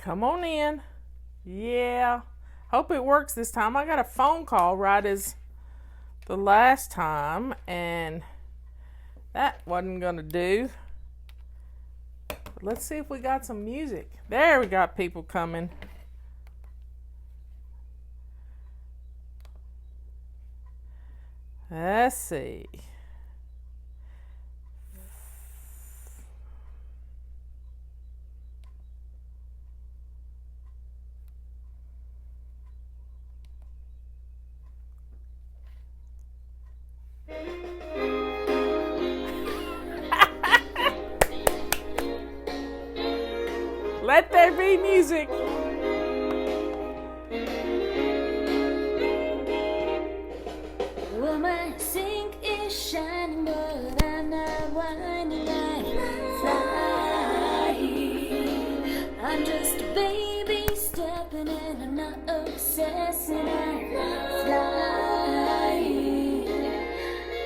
Come on in. Yeah. Hope it works this time. I got a phone call right as the last time, and that wasn't going to do. But let's see if we got some music. There, we got people coming. Let's see. Let there be music. Well, my sink is shining, but I'm not whining like flying. I'm just a baby stepping in, I'm not obsessing, I'm flying.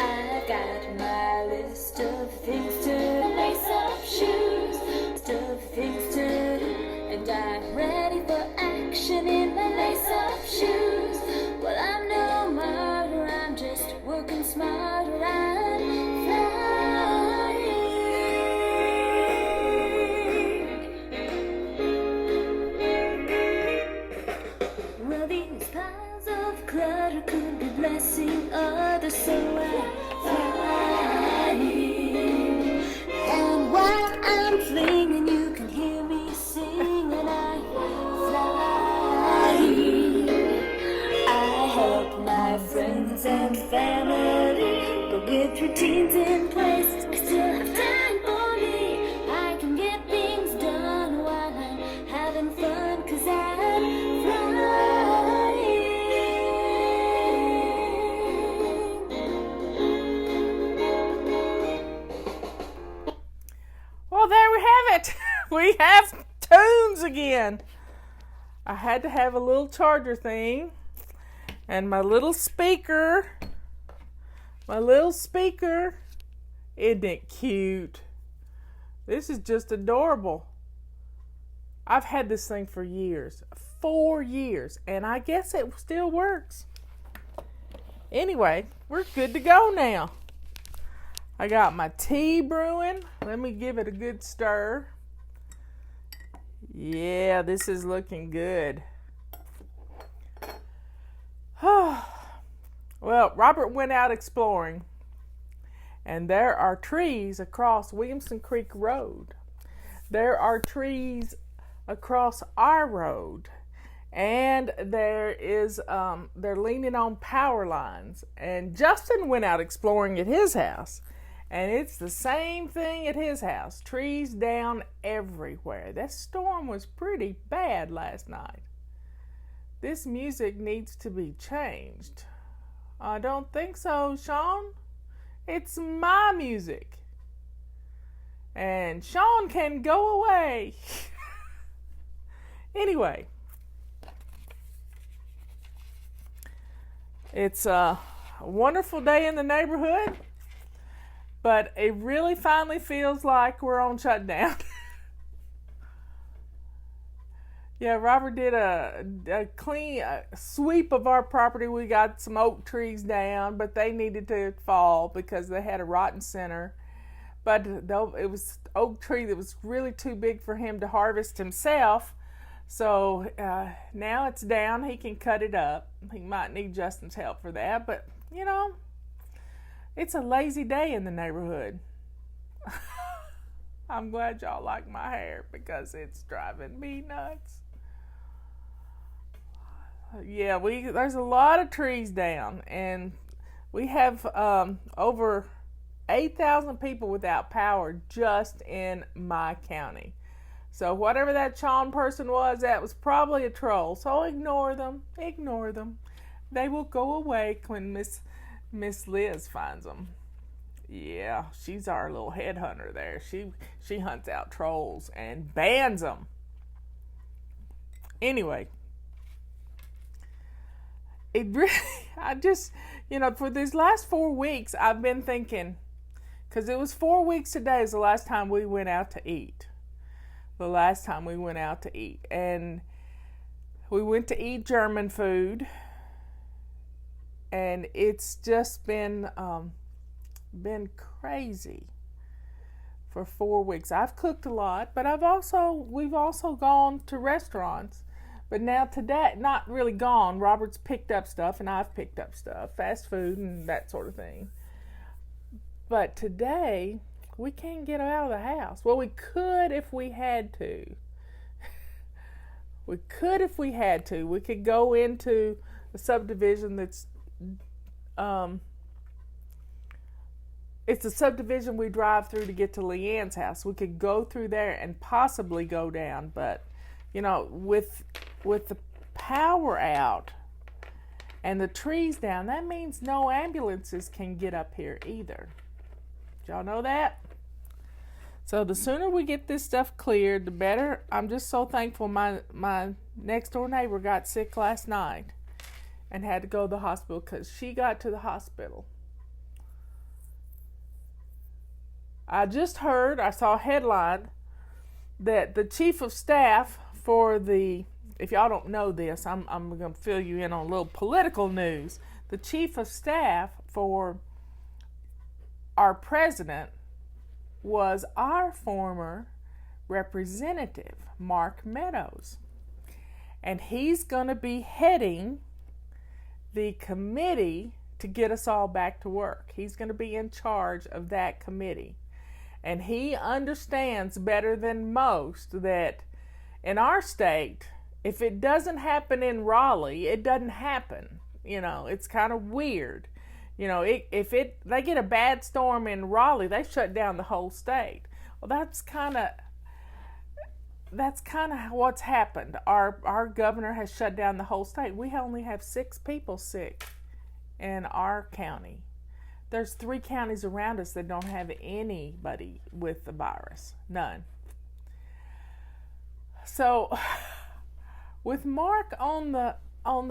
I've got my list of things to lace up shoes, list of things to do, and I'm ready for action in my lace up shoes. Well, I'm no martyr, I'm just working smarter, I'm flying. Well, these piles of clutter could be blessing others, so I'm flying. And while I'm flinging, you can hear me singing, I'm flying. I help my friends and family, but with routines in place, I still have time for me. I can get things done while I'm having fun, 'cause I'm flying. Well, there we have it. We have tunes again. I had to have a little charger thing. And my little speaker. Isn't it cute? This is just adorable. I've had this thing for years. 4 years. And I guess it still works. Anyway, we're good to go now. I got my tea brewing. Let me give it a good stir. Yeah, this is looking good. Well, Robert went out exploring, and there are trees across Williamson Creek Road. There are trees across our road, and they're leaning on power lines. And Justin went out exploring at his house, and it's the same thing at his house. Trees down everywhere. That storm was pretty bad last night. This music needs to be changed. I don't think so, Sean. It's my music. And Sean can go away. Anyway. It's a wonderful day in the neighborhood. But it really finally feels like we're on shutdown. Yeah, Robert did a clean sweep of our property. We got some oak trees down, but they needed to fall because they had a rotten center. But it was oak tree that was really too big for him to harvest himself. So now it's down. He can cut it up. He might need Justin's help for that. But, you know, it's a lazy day in the neighborhood. I'm glad y'all like my hair because it's driving me nuts. Yeah, there's a lot of trees down, and we have over 8,000 people without power just in my county. So whatever that Sean person was, that was probably a troll. So ignore them. They will go away when Miss Liz finds them. Yeah, she's our little headhunter there. She hunts out trolls and bans them. Anyway, for these last 4 weeks, I've been thinking, because it was 4 weeks today is the last time we went out to eat. the last time we went out to eat. And we went to eat German food, and it's just been crazy for 4 weeks. I've cooked a lot, but we've also gone to restaurants. But now today, not really gone. Robert's picked up stuff, and I've picked up stuff, fast food and that sort of thing. But today, we can't get out of the house. Well, we could if we had to. We could if we had to. We could go into a subdivision that's, it's a subdivision we drive through to get to Leanne's house. We could go through there and possibly go down, but, you know, with the power out and the trees down, that means no ambulances can get up here either. Did y'all know that? So the sooner we get this stuff cleared, the better. I'm just so thankful my next door neighbor got sick last night and had to go to the hospital because she got to the hospital. I just heard, I saw a headline that the chief of staff for if y'all don't know this, I'm going to fill you in on a little political news. The chief of staff for our president was our former representative, Mark Meadows. And he's going to be heading the committee to get us all back to work. He's going to be in charge of that committee. And he understands better than most that in our state, if it doesn't happen in Raleigh, it doesn't happen. You know, it's kind of weird. You know, if they get a bad storm in Raleigh, they shut down the whole state. Well, that's kind of what's happened. Our governor has shut down the whole state. We only have 6 people sick in our county. There's 3 counties around us that don't have anybody with the virus. None. So, with Mark on the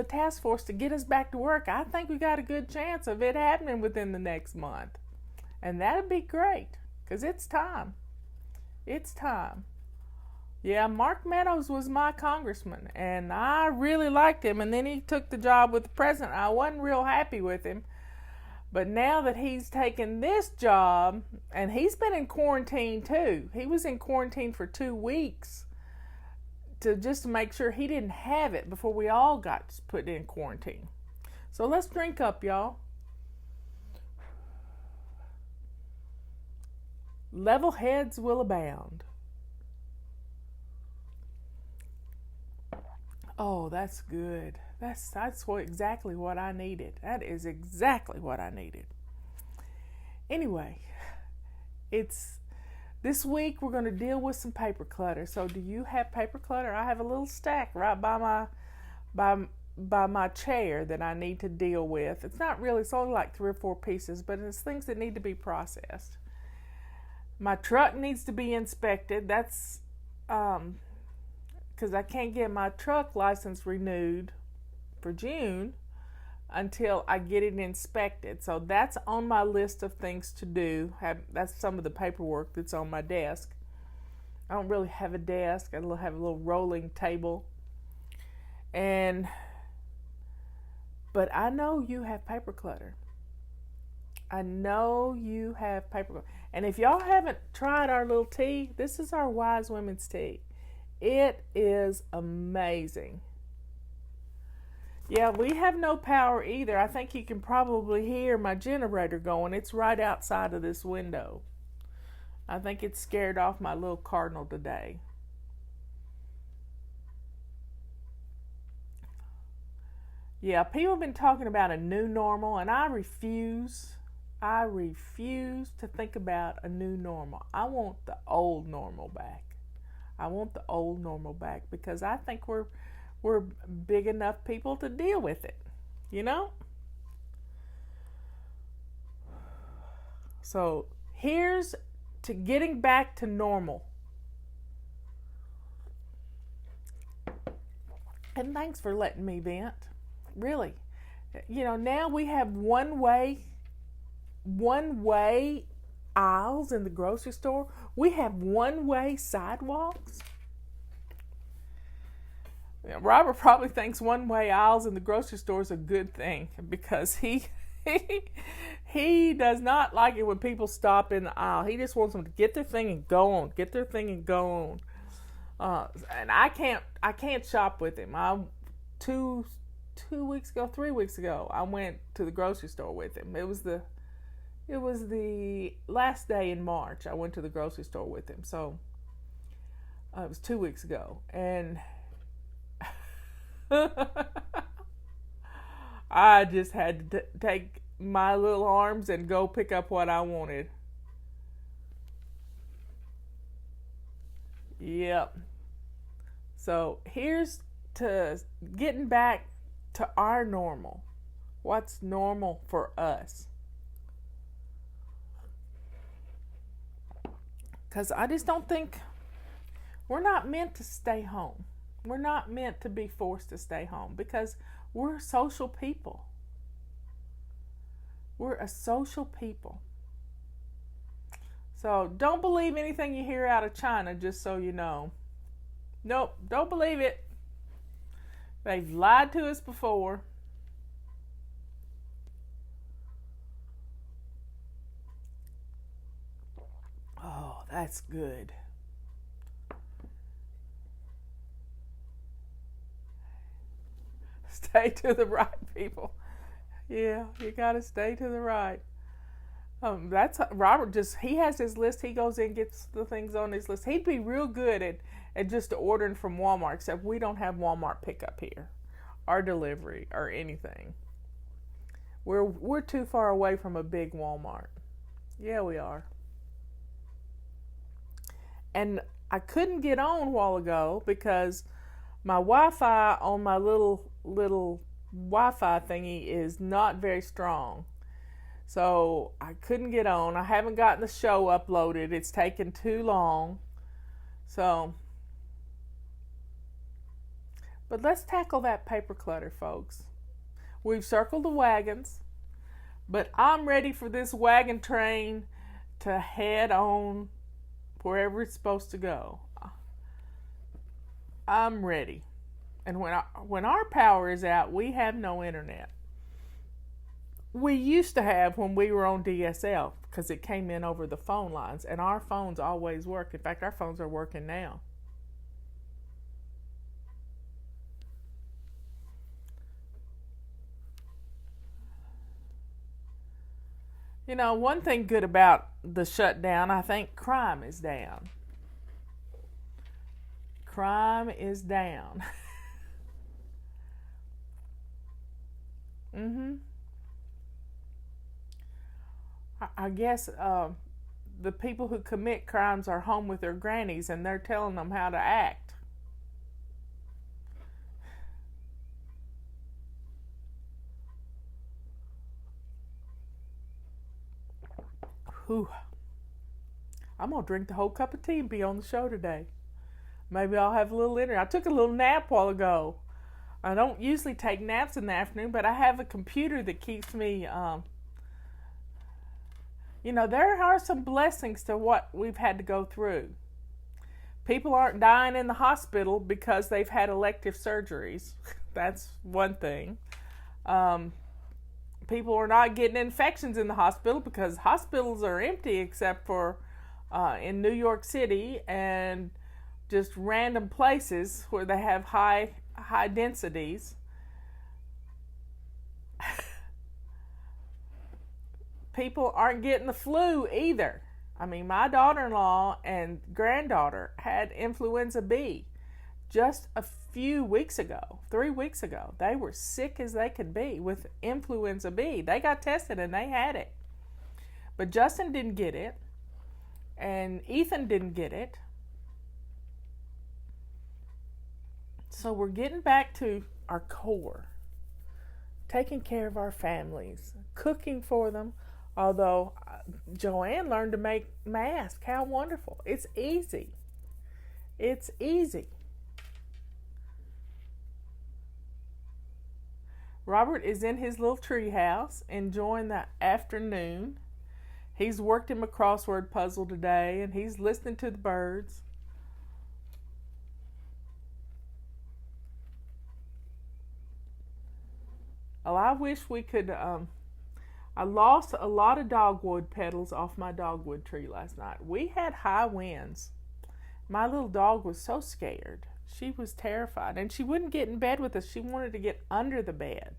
task force to get us back to work, I think we got a good chance of it happening within the next month. And that'd be great, because it's time. It's time. Yeah, Mark Meadows was my congressman, and I really liked him, and then he took the job with the president. I wasn't real happy with him. But now that he's taken this job, and he's been in quarantine too. He was in quarantine for 2 weeks just to make sure he didn't have it before we all got put in quarantine. So let's drink up, y'all. Level heads will abound. Oh, that's good. That's exactly what I needed. That is exactly what I needed. Anyway, this week we're going to deal with some paper clutter. So do you have paper clutter? I have a little stack right by my chair that I need to deal with. It's only like 3 or 4 pieces, but it's things that need to be processed. My truck needs to be inspected. That's because I can't get my truck license renewed for June until I get it inspected. So that's on my list of things to do. That's some of the paperwork that's on my desk. I don't really have a desk. I have a little rolling table. But I know you have paper clutter. I know you have paper clutter. And if y'all haven't tried our little tea, this is our Wise Women's Tea. It is amazing. Yeah, we have no power either. I think you can probably hear my generator going. It's right outside of this window. I think it scared off my little cardinal today. Yeah, people have been talking about a new normal, and I refuse to think about a new normal. I want the old normal back. I want the old normal back because I think we're big enough people to deal with it, you know? So here's to getting back to normal. And thanks for letting me vent. Really. You know, now we have one way aisles in the grocery store. We have one-way sidewalks. Robert probably thinks one-way aisles in the grocery store is a good thing because he does not like it when people stop in the aisle. He just wants them to get their thing and go on, and I can't shop with him. 3 weeks ago, I went to the grocery store with him. It was the last day in March. I went to the grocery store with him. So it was 2 weeks ago, and I just had to take my little arms and go pick up what I wanted. Yep. So here's to getting back to our normal. What's normal for us? Because I just don't think we're not meant to stay home. We're not meant to be forced to stay home because we're social people. We're a social people. So don't believe anything you hear out of China, just so you know. Nope, don't believe it. They've lied to us before. Oh, that's good. Stay to the right, people. Yeah, you gotta stay to the right. That's Robert. He has his list. He goes in, gets the things on his list. He'd be real good at just ordering from Walmart, except we don't have Walmart pickup here, or delivery, or anything. We're too far away from a big Walmart. Yeah, we are. And I couldn't get on a while ago because my Wi-Fi on my little Wi-Fi thingy is not very strong. So I couldn't get on. I haven't gotten the show uploaded. It's taken too long. So, but let's tackle that paper clutter, folks. We've circled the wagons, but I'm ready for this wagon train to head on wherever it's supposed to go. I'm ready. And when our power is out, we have no internet. We used to have when we were on DSL because it came in over the phone lines, and our phones always work. In fact, our phones are working now. You know, one thing good about the shutdown, I think crime is down. Crime is down. I guess the people who commit crimes are home with their grannies and they're telling them how to act. Whew. I'm going to drink the whole cup of tea and be on the show today. Maybe I'll have a little internet. I took a little nap a while ago. I don't usually take naps in the afternoon, but I have a computer that keeps me, there are some blessings to what we've had to go through. People aren't dying in the hospital because they've had elective surgeries. That's one thing. People are not getting infections in the hospital because hospitals are empty except for in New York City and just random places where they have high densities. People aren't getting the flu either. I mean, my daughter-in-law and granddaughter had influenza B just a few weeks ago, 3 weeks ago. They were sick as they could be with influenza B. They got tested and they had it. But Justin didn't get it, and Ethan didn't get it. So we're getting back to our core, taking care of our families, cooking for them. Although Joanne learned to make masks. How wonderful. It's easy. It's easy. Robert is in his little tree house enjoying the afternoon. He's worked him a crossword puzzle today and he's listening to the birds. Well, I wish we could. I lost a lot of dogwood petals off my dogwood tree last night. We had high winds. My little dog was so scared. She was terrified, and she wouldn't get in bed with us. She wanted to get under the bed.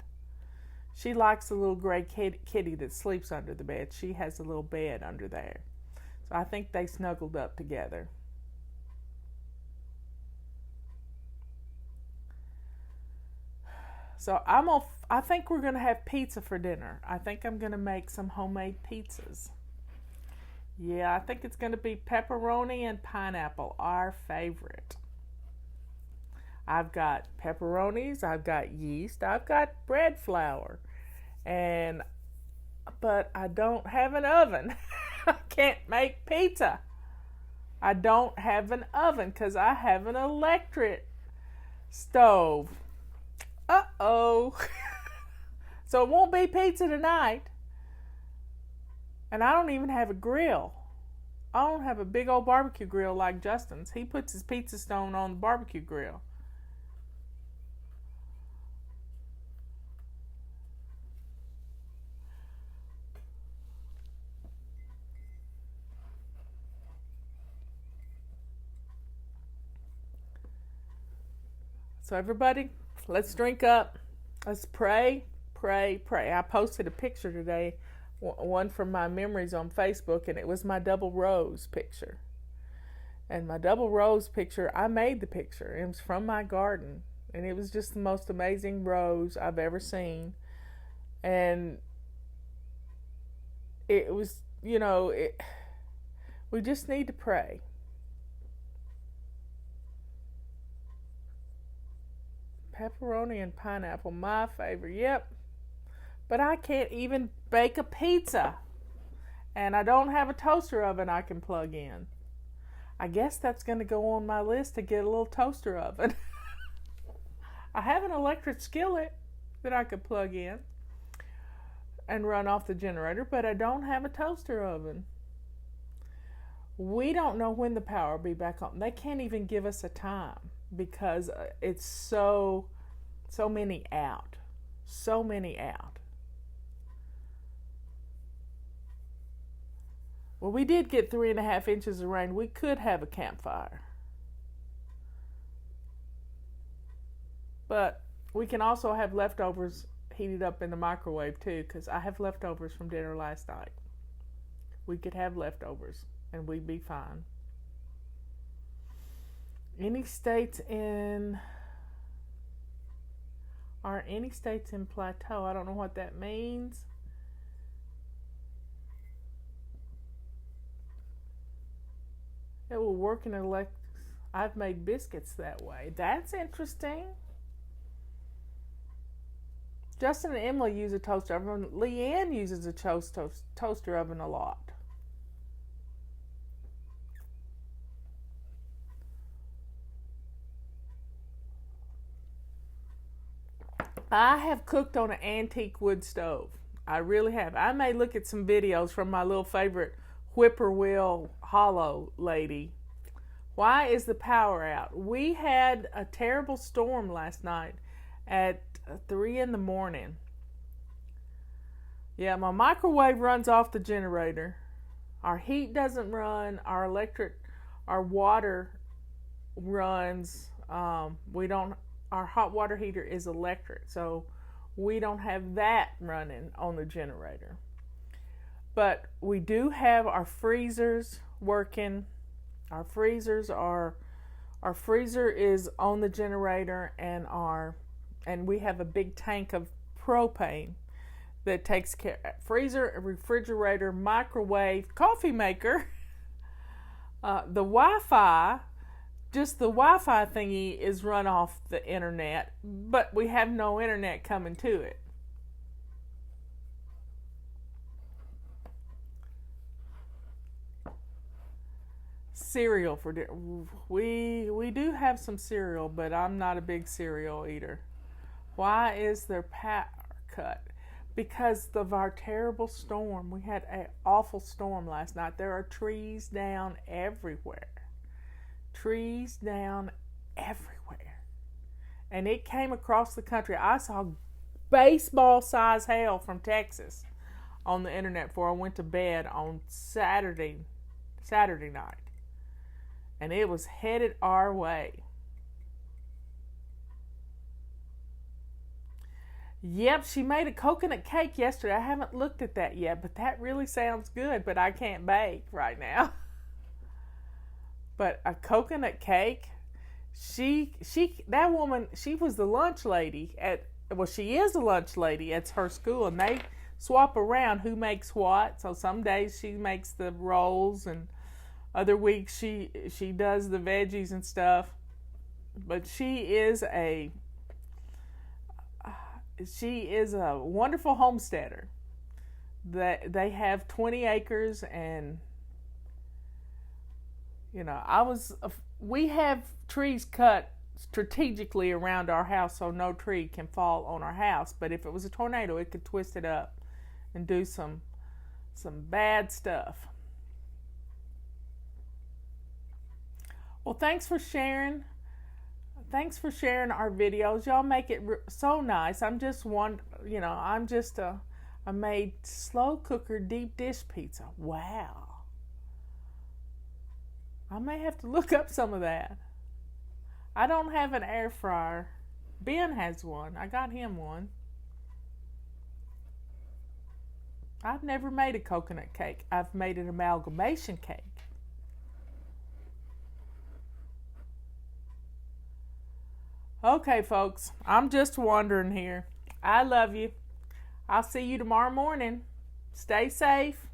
She likes the little gray kitty that sleeps under the bed. She has a little bed under there. So I think they snuggled up together. So I think we're gonna have pizza for dinner. I think I'm gonna make some homemade pizzas. Yeah, I think it's gonna be pepperoni and pineapple, our favorite. I've got pepperonis, I've got yeast, I've got bread flour, but I don't have an oven. I can't make pizza. I don't have an oven because I have an electric stove. Uh-oh. So it won't be pizza tonight. And I don't even have a grill. I don't have a big old barbecue grill like Justin's. He puts his pizza stone on the barbecue grill. So everybody, let's drink up. Let's pray, pray, pray. I posted a picture today, one from my memories on Facebook, and it was my double rose picture. And my double rose picture, I made the picture. It was from my garden, and it was just the most amazing rose I've ever seen. And it was, we just need to pray. Pepperoni and pineapple, my favorite. Yep. But I can't even bake a pizza. And I don't have a toaster oven I can plug in. I guess that's going to go on my list to get a little toaster oven. I have an electric skillet that I could plug in and run off the generator, but I don't have a toaster oven. We don't know when the power will be back on. They can't even give us a time because it's so many out. So many out. Well, we did get 3.5 inches of rain. We could have a campfire. But we can also have leftovers heated up in the microwave too, because I have leftovers from dinner last night. We could have leftovers and we'd be fine. Any states in plateau? I don't know what that means. It will work in I've made biscuits that way. That's interesting. Justin and Emily use a toaster oven. Leanne uses a toaster oven a lot. I have cooked on an antique wood stove. I really have. I may look at some videos from my little favorite Whippoorwill Hollow lady. Why is the power out? We had a terrible storm last night at 3 in the morning. Yeah, my microwave runs off the generator. Our heat doesn't run. Our water runs. Our hot water heater is electric, so we don't have that running on the generator. But we do have our freezers working. Our freezer is on the generator, and we have a big tank of propane that takes care of freezer, refrigerator, microwave, coffee maker. The Wi-Fi, just the Wi-Fi thingy is run off the internet, but we have no internet coming to it. Cereal for dinner. We do have some cereal, but I'm not a big cereal eater. Why is there power cut? Because of our terrible storm. We had an awful storm last night. There are trees down everywhere. Trees down everywhere. And it came across the country. I saw baseball size hail from Texas on the internet before I went to bed on Saturday night. And it was headed our way. Yep, she made a coconut cake yesterday. I haven't looked at that yet, but that really sounds good, but I can't bake right now. But a coconut cake, that woman, she was the lunch lady she is the lunch lady at her school, and they swap around who makes what. So some days she makes the rolls, and other weeks she does the veggies and stuff. But she is a wonderful homesteader. They have 20 acres, and we have trees cut strategically around our house so no tree can fall on our house. But if it was a tornado, it could twist it up and do some bad stuff. Well, thanks for sharing. Thanks for sharing our videos. Y'all make it so nice. I made slow cooker deep dish pizza. Wow. I may have to look up some of that. I don't have an air fryer. Ben has one. I got him one. I've never made a coconut cake. I've made an amalgamation cake. Okay, folks, I'm just wondering here. I love you. I'll see you tomorrow morning. Stay safe.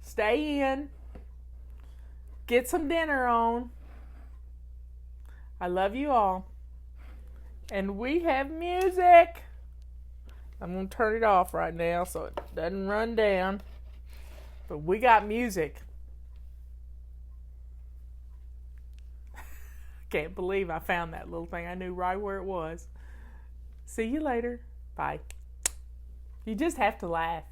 Stay in. Get some dinner on. I love you all. And we have music. I'm going to turn it off right now so it doesn't run down. But we got music. Can't believe I found that little thing. I knew right where it was. See you later. Bye. You just have to laugh.